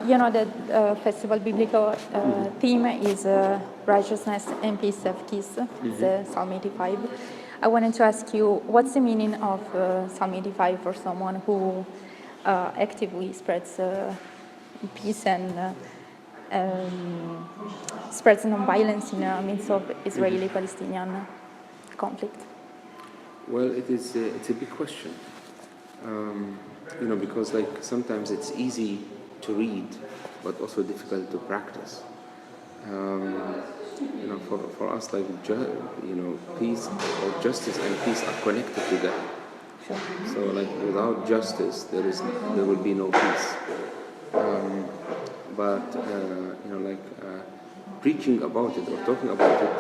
you know that festival biblical theme is righteousness and peace have kiss. It's Psalm 85. I wanted to ask you, what's the meaning of Psalm 85 for someone who actively spreads peace and spreads non-violence in the midst of Israeli-Palestinian conflict? Well, it's a big question, because like sometimes it's easy to read, but also difficult to practice. For us, like peace or justice and peace are connected together. Sure. So, like without justice, there will be no peace. Preaching about it or talking about it,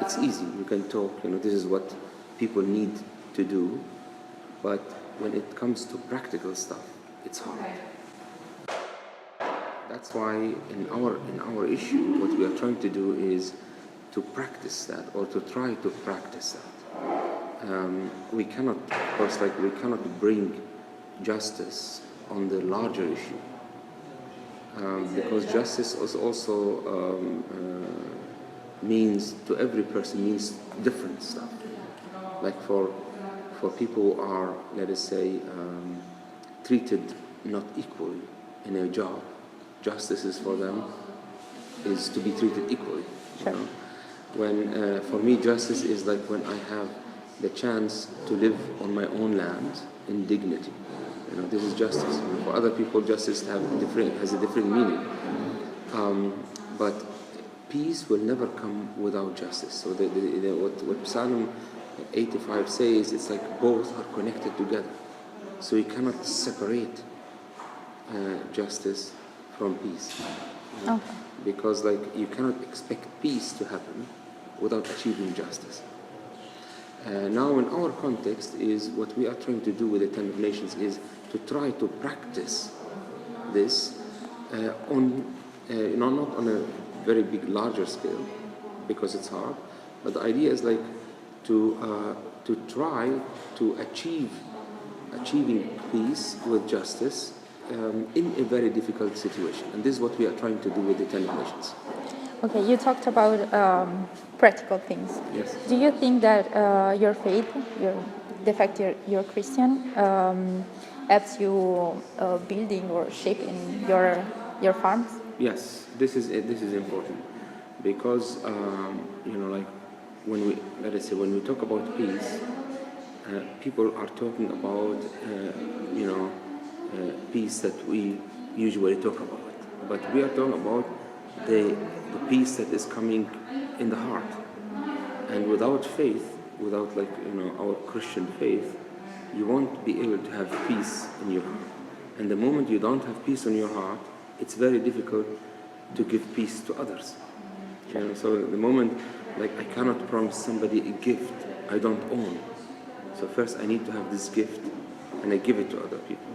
it's easy. You can talk. This is what people need to do. But when it comes to practical stuff, it's hard. That's why in our issue, what we are trying to do is to practice that, or to try to practice that. We cannot, of course, we cannot bring justice on the larger issue, because justice is also means to every person means different stuff. Like for people who are, let us say, treated not equally in a job, justice is for them is to be treated equally. Sure. When for me, justice is like when I have the chance to live on my own land in dignity. This is justice. For other people, justice has a different meaning. But peace will never come without justice. So what Psalm 85 says, it's like both are connected together. So you cannot separate justice from peace. Okay. Because you cannot expect peace to happen without achieving justice. Now in our context is what we are trying to do with the 10 of Nations is to try to practice this not on a very big larger scale, because it's hard, but the idea is to try to achieving peace with justice in a very difficult situation. And this is what we are trying to do with the 10 of Nations. Okay, you talked about practical things. Yes. Do you think that your faith, the fact you're Christian, helps you building or shaping your farms? Yes, this is important, because when we talk about peace, people are talking about peace that we usually talk about, but we are talking about the peace that is coming in the heart. And without faith, without our Christian faith, you won't be able to have peace in your heart. And the moment you don't have peace in your heart, it's very difficult to give peace to others. So the moment, I cannot promise somebody a gift I don't own. So first I need to have this gift, and I give it to other people.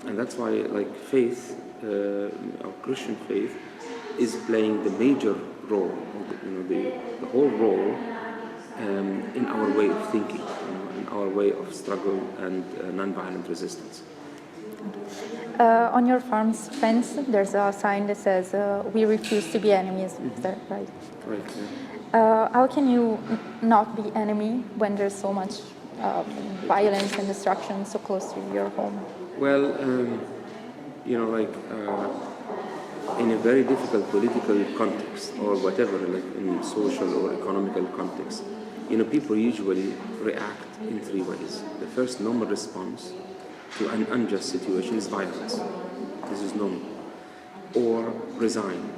And that's why, faith, our Christian faith, is playing the major role, the whole role in our way of thinking, in our way of struggle and nonviolent resistance. On your farm's fence, there's a sign that says, "We refuse to be enemies." Is that right? Right. Yeah. How can you not be enemy when there's so much violence and destruction so close to your home? Well, in a very difficult political context or whatever, in social or economical context, people usually react in 3 ways. The first normal response to an unjust situation is violence. This is normal. Or resign,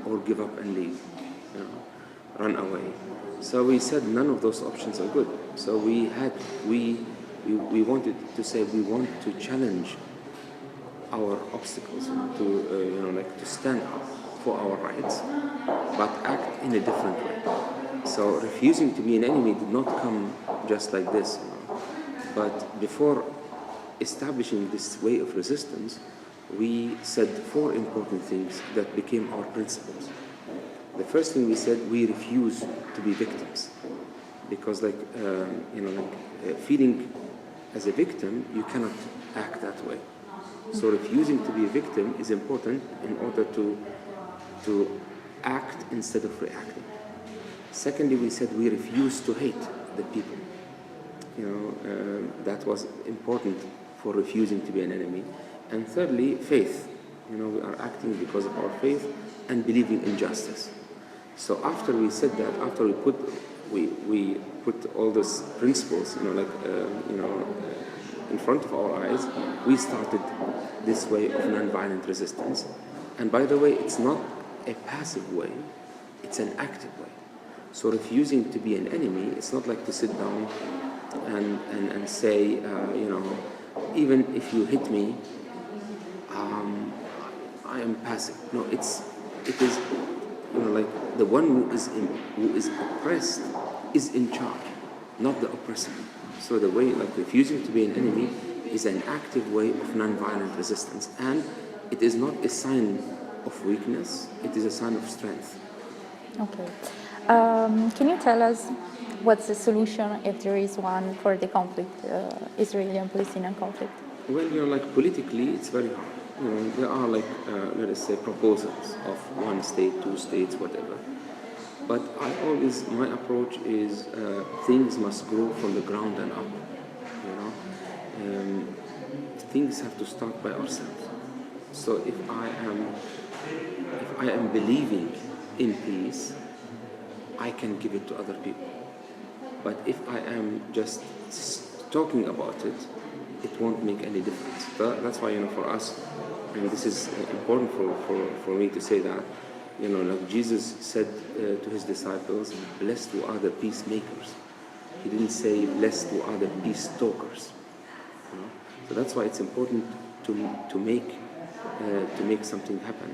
or give up and leave, run away. So we said none of those options are good. So we wanted to say we want to challenge our obstacles, to stand up for our rights, but act in a different way. So refusing to be an enemy did not come just like this, but before establishing this way of resistance, we said 4 important things that became our principles. The first thing we said, we refuse to be victims, because feeling as a victim, you cannot act that way. So refusing to be a victim is important in order to act instead of reacting. Secondly, we said we refuse to hate the people. That was important for refusing to be an enemy. And thirdly, faith. We are acting because of our faith and believing in justice. So after we said that, after we put all those principles, in front of our eyes, we started this way of nonviolent resistance. And by the way, it's not a passive way, it's an active way. So refusing to be an enemy, it's not like to sit down and say, even if you hit me, I am passive. No, it is, like the one who is oppressed is in charge, not the oppressor. So the way, like refusing to be an enemy, is an active way of nonviolent resistance, and it is not a sign of weakness; it is a sign of strength. Okay. Can you tell us what's the solution, if there is one, for the conflict, Israeli and Palestinian conflict? Well, like politically, it's very hard. There are like, let us say, proposals of one state, two states, whatever. But my approach is things must grow from the ground and up. Things have to start by ourselves. So if I am believing in peace, I can give it to other people. But if I am just talking about it, it won't make any difference. That's why, for us, and this is important for me to say that, like Jesus said to his disciples, blessed who are the peacemakers. He didn't say blessed who are the peace talkers. So that's why it's important to make something happen.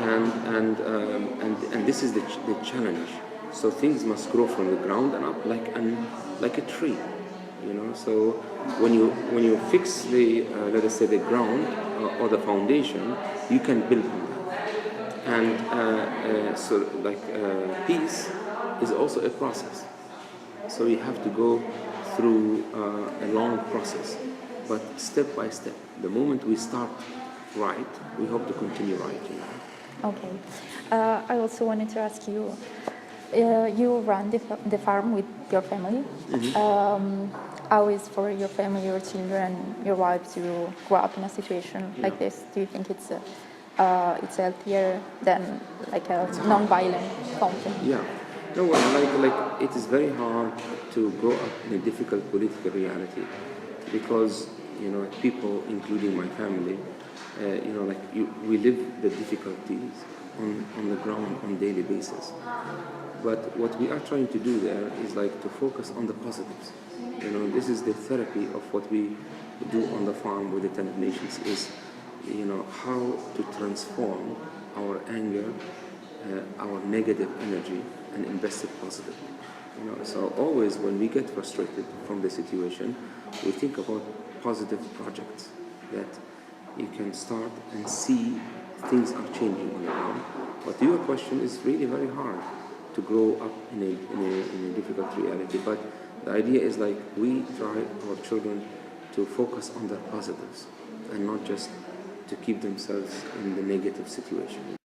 And this is the challenge. So things must grow from the ground and up, like a tree. So when you fix the let us say the ground or the foundation, you can build on that. And so peace is also a process. So you have to go through a long process, but step by step. The moment we start right, we hope to continue right. Okay. I also wanted to ask you. You run the farm with your family. Mm-hmm. How is for your family, your children, your wife to grow up in a situation like this? Do you think it's healthier than like a non-violent conflict? Yeah. No, like it is very hard to grow up in a difficult political reality because people, including my family, we live the difficulties on the ground on daily basis. But what we are trying to do there is like to focus on the positives. This is the therapy of what we do on the farm with the 10 nations is, how to transform our anger, our negative energy, and invest it positively. So always when we get frustrated from the situation, we think about positive projects that you can start and see things are changing on the ground. But your question is really very hard to grow up in a difficult reality. But the idea is like we try our children to focus on the positives and not just to keep themselves in the negative situation.